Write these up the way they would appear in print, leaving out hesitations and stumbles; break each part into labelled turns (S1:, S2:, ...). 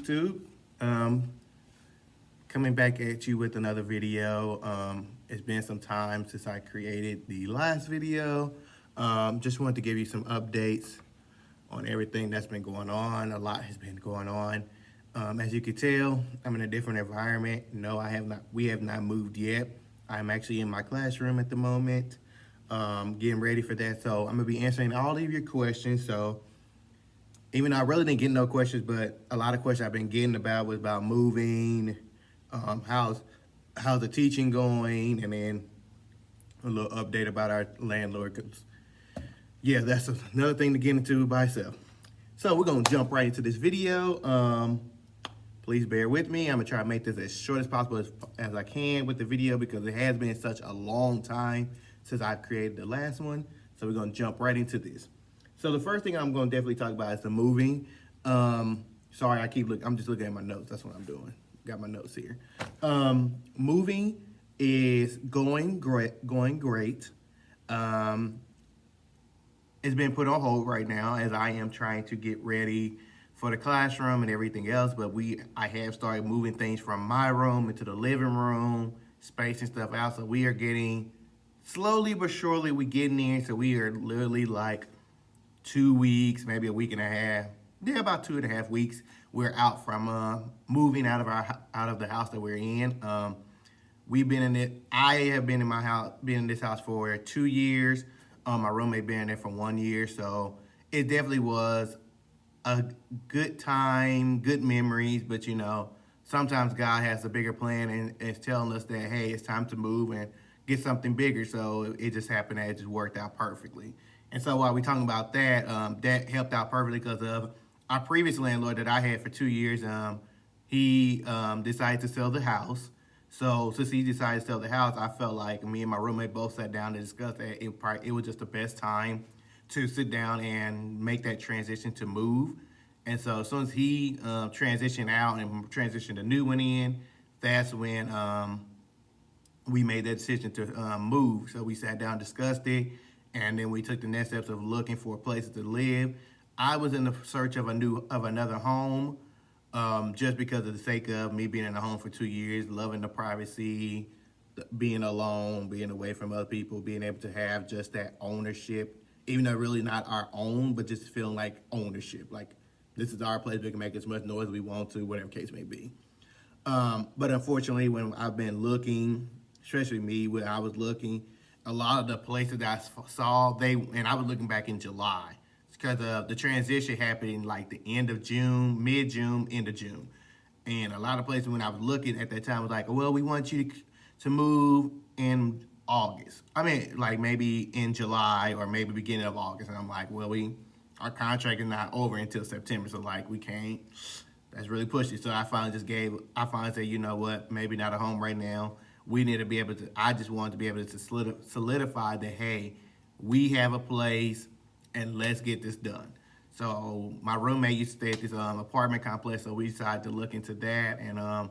S1: YouTube. Coming back at you with another video. It's been some time since I created the last video. Just wanted to give you some updates on everything that's been going on. A lot has been going on. As you can tell, I'm in a different environment. No, I have not. We have not moved yet. I'm actually in my classroom at the moment, getting ready for that. So I'm gonna be answering all of your questions. So even though I really didn't get no questions, but a lot of questions I've been getting about was about moving, how's the teaching going, and then a little update about our landlord. 'Cause yeah, that's another thing to get into by itself. So we're gonna jump right into this video. Please bear with me. I'm gonna try to make this as short as possible as I can with the video because it has been such a long time since I've created the last one. So we're gonna jump right into this. So the first thing I'm gonna definitely talk about is the moving. Sorry, I'm just looking at my notes. That's what I'm doing. Got my notes here. Moving is going great. It's been put on hold right now as I am trying to get ready for the classroom and everything else. But I have started moving things from my room into the living room, spacing stuff out. So we are getting slowly but surely we getting there. So we are literally like 2 weeks, maybe a week and a half. Yeah, about 2.5 weeks. We're out from moving out of the house that we're in. We've been in it. I have been in this house for 2 years. My roommate been there for 1 year, so it definitely was a good time, good memories. But sometimes God has a bigger plan and is telling us that hey, it's time to move and get something bigger. So it just happened that it just worked out perfectly. And so while we're talking about that, that helped out perfectly because of our previous landlord that I had for 2 years. He decided to sell the house. So since he decided to sell the house, I felt like me and my roommate both sat down to discuss that it was just the best time to sit down and make that transition to move. And so as soon as he transitioned out and transitioned a new one in, that's when we made that decision to move. So we sat down, discussed it, and then we took the next steps of looking for places to live. I was in the search of another home. Just because of the sake of me being in a home for 2 years, loving the privacy, being alone, being away from other people, being able to have just that ownership, even though really not our own, but just feeling like ownership. Like this is our place, we can make as much noise as we want to, whatever case may be. But unfortunately, when I've been looking, especially me, when I was looking, a lot of the places that I saw, and I was looking back in July, because the transition happened in like the end of June, mid-June, end of June. And a lot of places when I was looking at that time was like, well, we want you to move in August. I mean, like maybe in July or maybe beginning of August. And I'm like, well, our contract is not over until September. So like we can't, that's really pushy. So I finally said, you know what, maybe not a home right now. We need to be able to, I just wanted to be able to solidify that, hey, we have a place, and let's get this done. So my roommate used to stay at this apartment complex, so we decided to look into that, and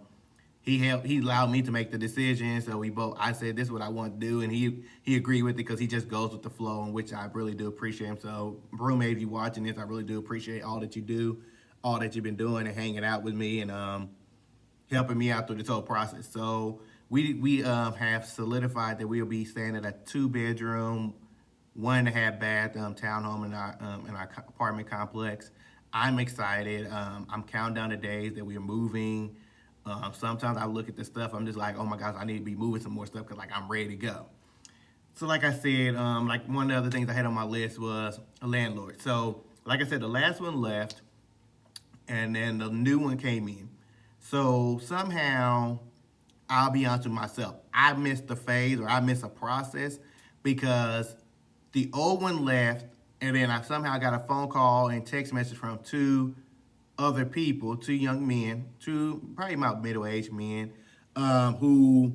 S1: he allowed me to make the decision. So I said this is what I want to do, and he agreed with it because he just goes with the flow, in which I really do appreciate him. So roommate, if you're watching this, I really do appreciate all that you do, all that you've been doing, and hanging out with me, and helping me out through this whole process. So we have solidified that we'll be staying at a 2-bedroom, 1.5 bath townhome in our apartment complex. I'm excited. I'm counting down the days that we're moving. Sometimes I look at the stuff, I'm just like, oh my gosh, I need to be moving some more stuff because like I'm ready to go. So like I said, like one of the other things I had on my list was a landlord. So like I said, the last one left, and then the new one came in. So somehow, I'll be honest with myself, I missed the phase or I missed a process because the old one left, and then I somehow got a phone call and text message from 2 other people, 2 young men, 2 probably about middle-aged men, who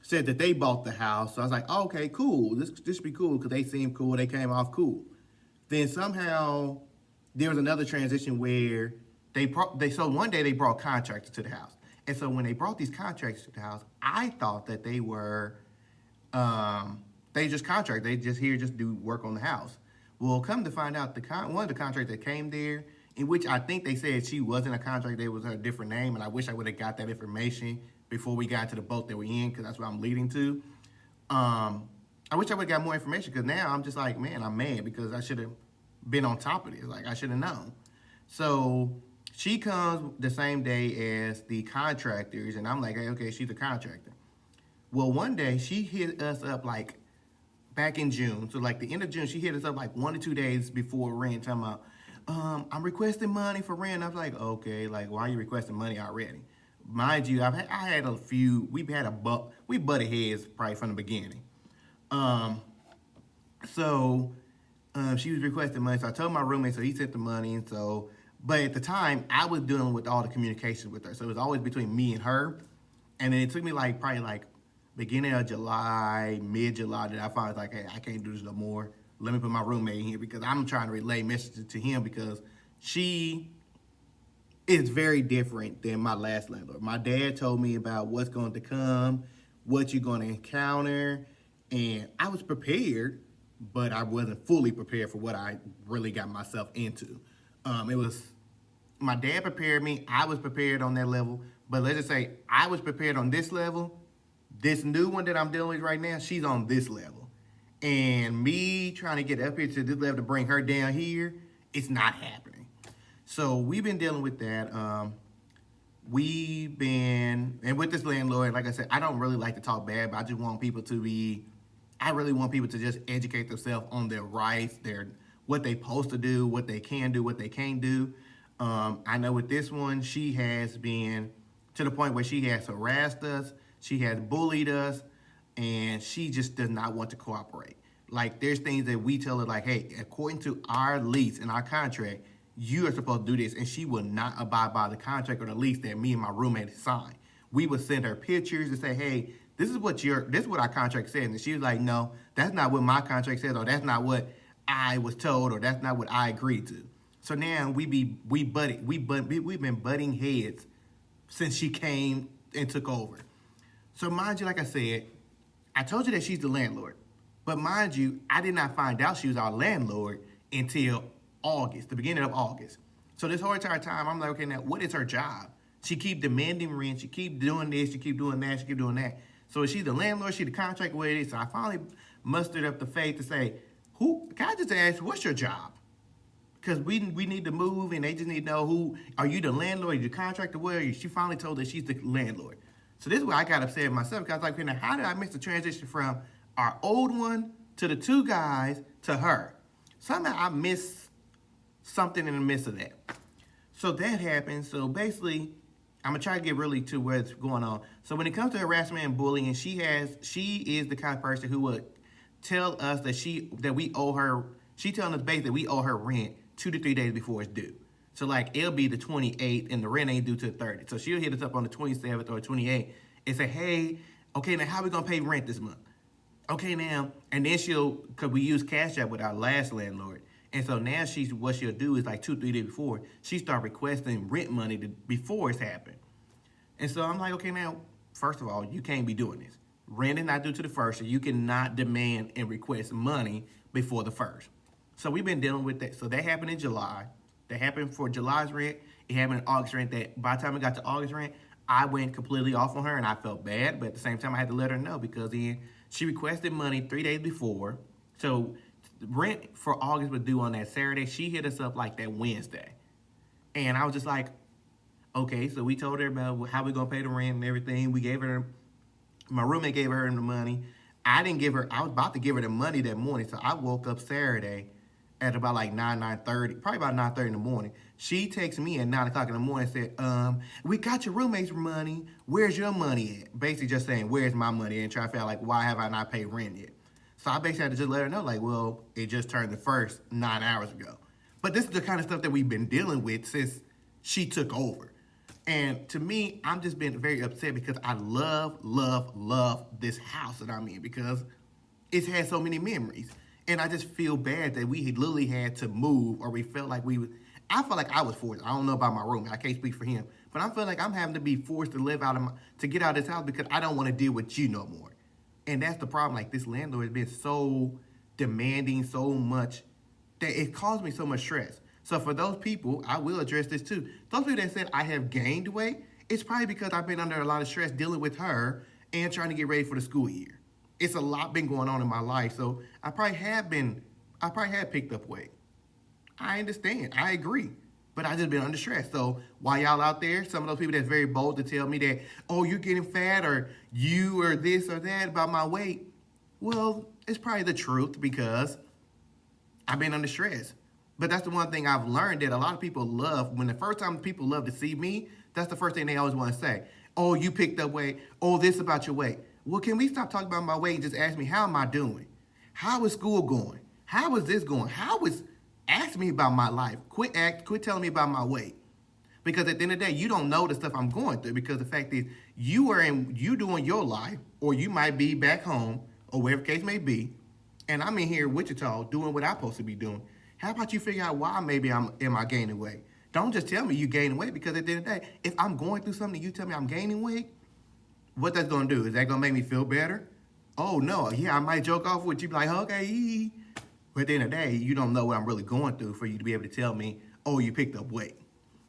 S1: said that they bought the house. So I was like, oh, okay, cool. This should be cool because they seemed cool. They came off cool. Then somehow there was another transition where so one day they brought contractors to the house. And so when they brought these contractors to the house, I thought that they were they just contract. They just do work on the house. Well, come to find out, one of the contractors that came there, in which I think they said she wasn't a contractor, it was her different name, and I wish I would have got that information before we got to the boat that we're in, because that's what I'm leading to. I wish I would have got more information, because now I'm just like, man, I'm mad because I should have been on top of this. Like, I should have known. So she comes the same day as the contractors, and I'm like, hey, okay, she's a contractor. Well, one day she hit us up like back in June. So like the end of June, she hit us up like 1 or 2 days before rent, talking about, I'm requesting money for rent. I was like, okay, like why are you requesting money already? Mind you, I had a few. We butted heads probably from the beginning. Um, so she was requesting money. So I told my roommate, so he sent the money, and so. But at the time, I was dealing with all the communication with her, so it was always between me and her. And then it took me like probably like beginning of July, mid July, that I finally was like, hey, I can't do this no more. Let me put my roommate in here because I'm trying to relay messages to him because she is very different than my last landlord. My dad told me about what's going to come, what you're going to encounter, and I was prepared, but I wasn't fully prepared for what I really got myself into. It was my dad prepared me. I was prepared on that level, but let's just say I was prepared on this level. This new one that I'm dealing with right now, she's on this level, and me trying to get up here to this level to bring her down here, it's not happening. So we've been dealing with that. And with this landlord, like I said, I don't really like to talk bad, but I really want people to just educate themselves on their rights, what they supposed to do, what they can do, what they can't do. I know with this one, she has been to the point where she has harassed us, she has bullied us, and she just does not want to cooperate. Like there's things that we tell her like, hey, according to our lease and our contract, you are supposed to do this, and she will not abide by the contract or the lease that me and my roommate signed. We would send her pictures and say, hey, this is what our contract says, and she was like, no, that's not what my contract says, or that's not what I was told, or that's not what I agreed to. So now we've been butting heads since she came and took over. So mind you, like I said, I told you that she's the landlord, but mind you, I did not find out she was our landlord until August, the beginning of August. So this whole entire time, I'm like, okay, now what is her job? She keep demanding rent. She keep doing this. She keep doing that. She keep doing that. So is she the landlord? She the contract with it. So I finally mustered up the faith to say, can I just ask, what's your job? Because we need to move, and they just need to know who, are you the landlord, are you the contractor, where? She finally told that she's the landlord. So this is where I got upset with myself, because I was like, okay, now how did I miss the transition from our old one to the two guys to her? Somehow I missed something in the midst of that. So that happened. So basically, I'm gonna try to get really to what's going on. So when it comes to harassment and bullying, she is the kind of person who would tell us that we owe her. She telling us basically that we owe her rent 2 to 3 days before it's due. So like it'll be the 28th and the rent ain't due till the 30th. So she'll hit us up on the 27th or 28th and say, hey, okay, now how we gonna pay rent this month? Okay, now, and then cause we use Cash App with our last landlord. And so now what she'll do is like 2, 3 days before, she start requesting rent money before it's happened. And so I'm like, okay, now, first of all, you can't be doing this. Rent is not due to the first, so you cannot demand and request money before the first. So we've been dealing with that. So that happened in July. That happened for July's rent. It happened in August rent. That by the time we got to August rent, I went completely off on her, and I felt bad. But at the same time, I had to let her know because then she requested money 3 days before. So rent for August was due on that Saturday. She hit us up like that Wednesday. And I was just like, okay, so we told her about how we gonna pay the rent and everything. My roommate gave her the money. I was about to give her the money that morning. So I woke up Saturday at about like 9:30, probably about 9:30 in the morning. She texted me at 9 o'clock in the morning and said, we got your roommate's money. Where's your money at? Basically just saying, where's my money? And trying to figure out like, why have I not paid rent yet? So I basically had to just let her know, like, well, it just turned the first 9 hours ago. But this is the kind of stuff that we've been dealing with since she took over. And to me, I'm just been very upset because I love this house that I'm in because it's had so many memories. And I just feel bad that we literally had to move, or we felt like I felt like I was forced. I don't know about my roommate. I can't speak for him. But I feel like I'm having to be forced to to get out of this house because I don't want to deal with you no more. And that's the problem. Like, this landlord has been so demanding so much that it caused me so much stress. So for those people, I will address this too. Those people that said I have gained weight, it's probably because I've been under a lot of stress dealing with her and trying to get ready for the school year. It's a lot been going on in my life, so I probably have picked up weight. I understand. I agree. But I just been under stress. So while y'all out there, some of those people that's very bold to tell me that, oh, you're getting fat or you or this or that about my weight, well, it's probably the truth because I've been under stress. But that's the one thing I've learned that a lot of people love. When the first time people love to see me, that's the first thing they always want to say. Oh, you picked up weight. Oh, this about your weight. Well, can we stop talking about my weight and just ask me, how am I doing? How is school going? How is this going? Ask me about my life. Quit telling me about my weight. Because at the end of the day, you don't know the stuff I'm going through. Because the fact is, you doing your life, or you might be back home, or whatever case may be, and I'm in here in Wichita doing what I'm supposed to be doing. How about you figure out why maybe am I gaining weight? Don't just tell me you gaining weight, because at the end of the day, if I'm going through something, you tell me I'm gaining weight, what that's gonna do? Is that gonna make me feel better? Oh no, yeah, I might joke off with you, be like, okay. But at the end of the day, you don't know what I'm really going through for you to be able to tell me, oh, you picked up weight.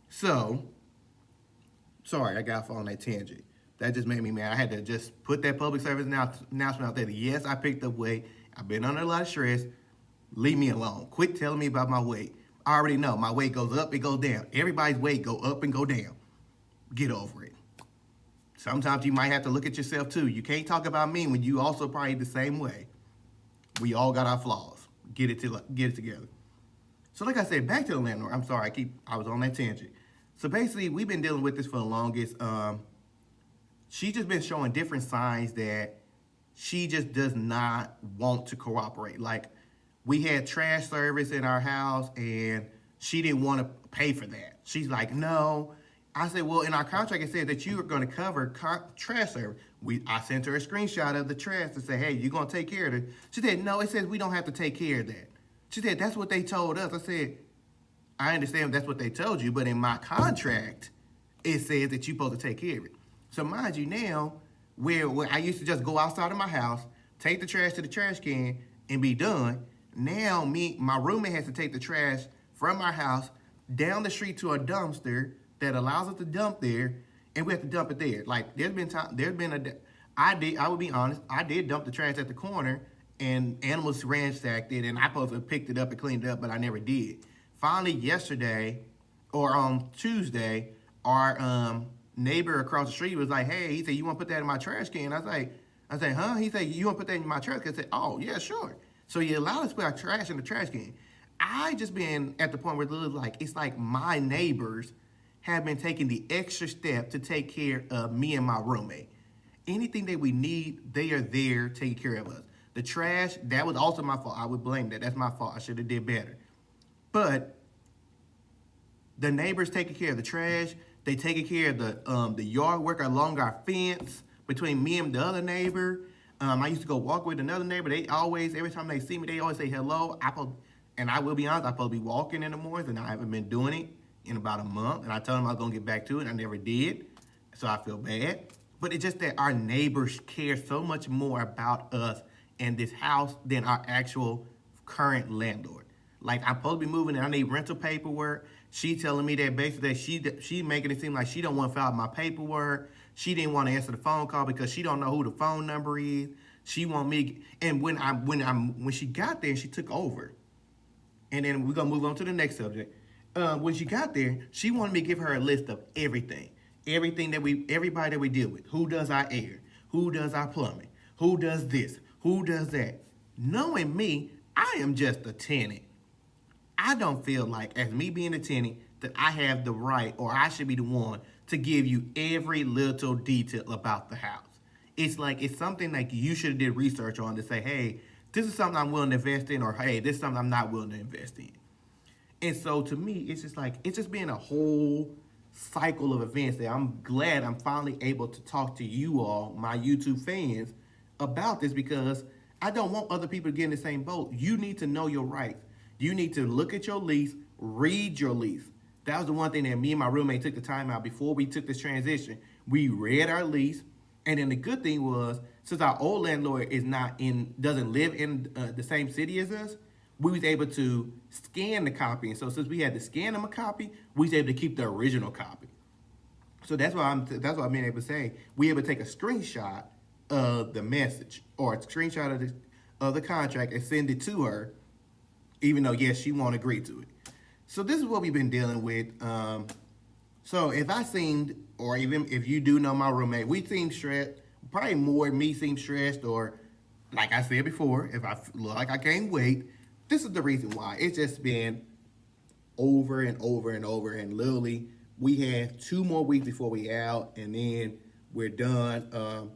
S1: So, sorry, I got off on that tangent. That just made me mad. I had to just put that public service announcement out there that, yes, I picked up weight. I've been under a lot of stress. Leave me alone. Quit telling me about my weight. I already know my weight goes up, it goes down. Everybody's weight go up and go down. Get over it. Sometimes you might have to look at yourself too. You can't talk about me when you also probably the same way. We all got our flaws. Get it together. So like I said, back to the landlord. I'm sorry, I was on that tangent. So basically, we've been dealing with this for the longest. She's just been showing different signs that she just does not want to cooperate. Like, we had trash service in our house, and she didn't want to pay for that. She's like, no. I said, well, in our contract, it said that you are going to cover trash service. I sent her a screenshot of the trash to say, hey, you're going to take care of it. She said, no, it says we don't have to take care of that. She said, that's what they told us. I said, I understand that's what they told you, but in my contract, it says that you're supposed to take care of it. So mind you now, where I used to just go outside of my house, take the trash to the trash can, and be done. Now my roommate has to take the trash from our house down the street to a dumpster that allows us to dump there, and we have to dump it there. Like, I would be honest, I did dump the trash at the corner, and animals ransacked it, and I supposed to have picked it up and cleaned it up, but I never did. Finally, yesterday, or on Tuesday, our neighbor across the street was like, hey, he said, you want to put that in my trash can? I said, huh? He said, you want to put that in my trash can? I said, oh, yeah, sure. So he allowed us to put our trash in the trash can. I just been at the point where it's like my neighbors have been taking the extra step to take care of me and my roommate. Anything that we need, they are there taking care of us. The trash, that was also my fault. I would blame that. That's my fault. I should have did better. But the neighbors taking care of the trash. They taking care of the yard work along our fence between me and the other neighbor. I used to go walk with another neighbor. They always, every time they see me, they always say hello. And I will be honest, I'm supposed to be walking in the mornings, and I haven't been toing it in about a month. And I told them I was going to get back to it, and I never did. So I feel bad. But it's just that our neighbors care so much more about us and this house than our actual current landlord. Like, I'm supposed to be moving and I need rental paperwork. She telling me that basically she making it seem like she don't want to fill out my paperwork. She didn't want to answer the phone call because she don't know who the phone number is. She want me, and when she got there, she took over. And then we're gonna move on to the next subject. When she got there, she wanted me to give her a list of everybody that we deal with. Who does our air? Who does our plumbing? Who does this? Who does that? Knowing me, I am just a tenant. I don't feel like, as me being a tenant, that I have the right, or I should be the one to give you every little detail about the house. It's something like you should have did research on to say, hey, this is something I'm willing to invest in, or hey, this is something I'm not willing to invest in. And so to me, it's just been a whole cycle of events that I'm glad I'm finally able to talk to you all, my YouTube fans, about this, because I don't want other people to get in the same boat. You need to know your rights. You need to look at your lease, read your lease. That was the one thing that me and my roommate took the time out before we took this transition. We read our lease, and then the good thing was, since our old landlord doesn't live in the same city as us, we was able to scan the copy. And so since we had to scan them a copy, we was able to keep the original copy. So that's why I'm being able to say we able to take a screenshot of the message or a screenshot of the contract and send it to her, even though yes, she won't agree to it. So this is what we've been dealing with. So if I seemed, or even if you do know my roommate, we seem stressed, probably more me seem stressed, or like I said before, if I look like I can't wait, this is the reason why. It's just been over and over and over, and literally we have 2 more weeks before we out, and then we're done.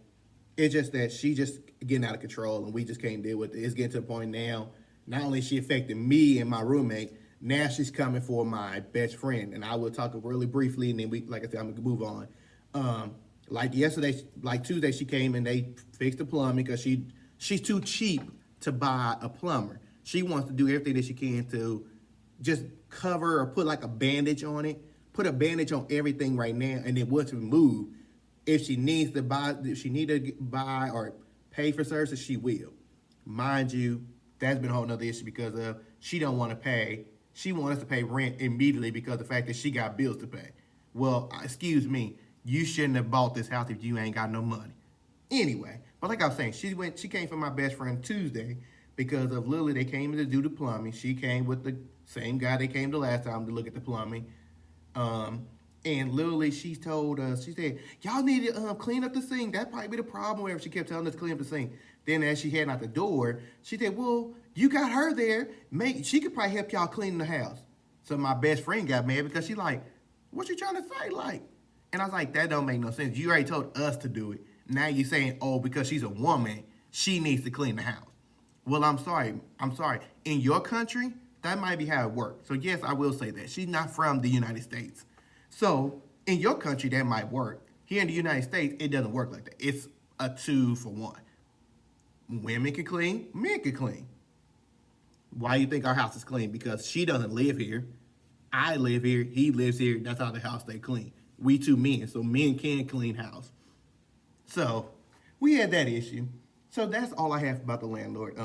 S1: It's just that she just getting out of control, and we just can't deal with it. It's getting to the point now, not only is she affecting me and my roommate, now she's coming for my best friend, and I will talk really briefly, and then like I said, I'm gonna move on. Like yesterday, like Tuesday, she came and they fixed the plumbing because she's too cheap to buy a plumber. She wants to do everything that she can to just cover or put like a bandage on it, put a bandage on everything right now, and then once we move, if she needs to buy or pay for services, she will. Mind you, that's been a whole nother issue because she don't want to pay. She wants us to pay rent immediately because of the fact that she got bills to pay. Well, excuse me, you shouldn't have bought this house if you ain't got no money. Anyway, but like I was saying, she came from my best friend Tuesday because of Lily. They came in to do the plumbing. She came with the same guy they came the last time to look at the plumbing. And literally, she told us, she said, y'all need to clean up the sink. That probably be the problem where she kept telling us to clean up the sink. Then as she heading out the door, she said, well, you got her there. She could probably help y'all clean the house. So my best friend got mad because she like, what you trying to say? Like, and I was like, that don't make no sense. You already told us to do it. Now you're saying, oh, because she's a woman, she needs to clean the house. Well, I'm sorry. In your country, that might be how it works. So yes, I will say that. She's not from the United States. So in your country, that might work. Here in the United States, it doesn't work like that. It's a 2-for-1. Women can clean, men can clean. Why do you think our house is clean? Because she doesn't live here. I live here. He lives here. That's how the house stay clean. We 2 men, so men can clean house. So we had that issue. So that's all I have about the landlord.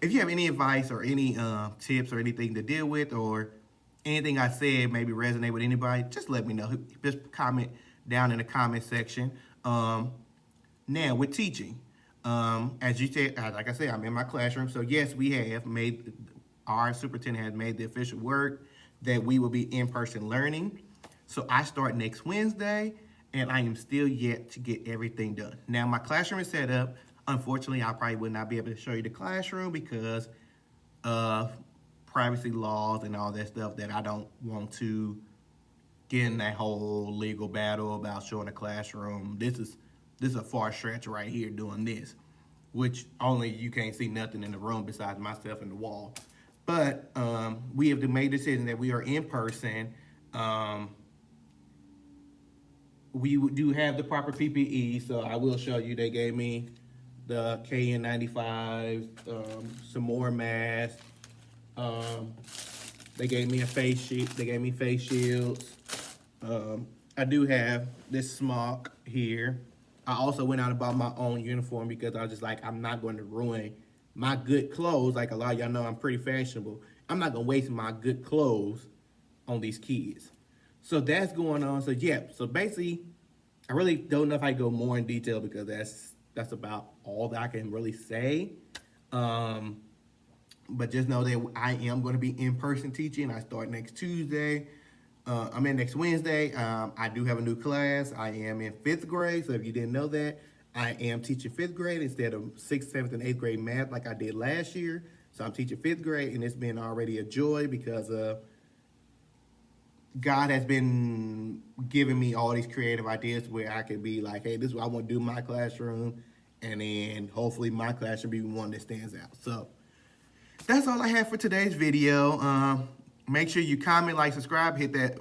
S1: If you have any advice or any tips or anything to deal with, or anything I said maybe resonate with anybody, just let me know. Just comment down in the comment section. Now with teaching, as you said, like I said, I'm in my classroom. So yes, our superintendent has made the official word that we will be in-person learning. So I start next Wednesday, and I am still yet to get everything done. Now my classroom is set up. Unfortunately, I probably would not be able to show you the classroom because of privacy laws and all that stuff that I don't want to get in that whole legal battle about showing the classroom. This is a far stretch right here doing this, which only you can't see nothing in the room besides myself and the wall. But we have made the decision that we are in person. We do have the proper PPE, so I will show you. They gave me the KN95, some more masks. They gave me a face shield. They gave me face shields. I do have this smock here. I also went out and bought my own uniform because I was just like, I'm not going to ruin my good clothes. Like a lot of y'all know, I'm pretty fashionable. I'm not going to waste my good clothes on these kids. So that's going on. So yeah, so basically, I really don't know if I go more in detail because that's about all that I can really say. But just know that I am going to be in-person teaching. I start next Tuesday. I'm in next Wednesday. I do have a new class. I am in 5th grade. So if you didn't know that, I am teaching 5th grade instead of 6th, 7th, and 8th grade math like I did last year. So I'm teaching 5th grade, and it's been already a joy because God has been giving me all these creative ideas where I could be like, hey, this is what I want to do in my classroom. And then hopefully my classroom be one that stands out. So that's all I have for today's video. Make sure you comment, like, subscribe, hit that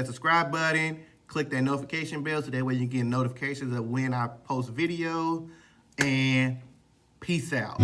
S1: subscribe button, click that notification bell so that way you get notifications of when I post video. And peace out.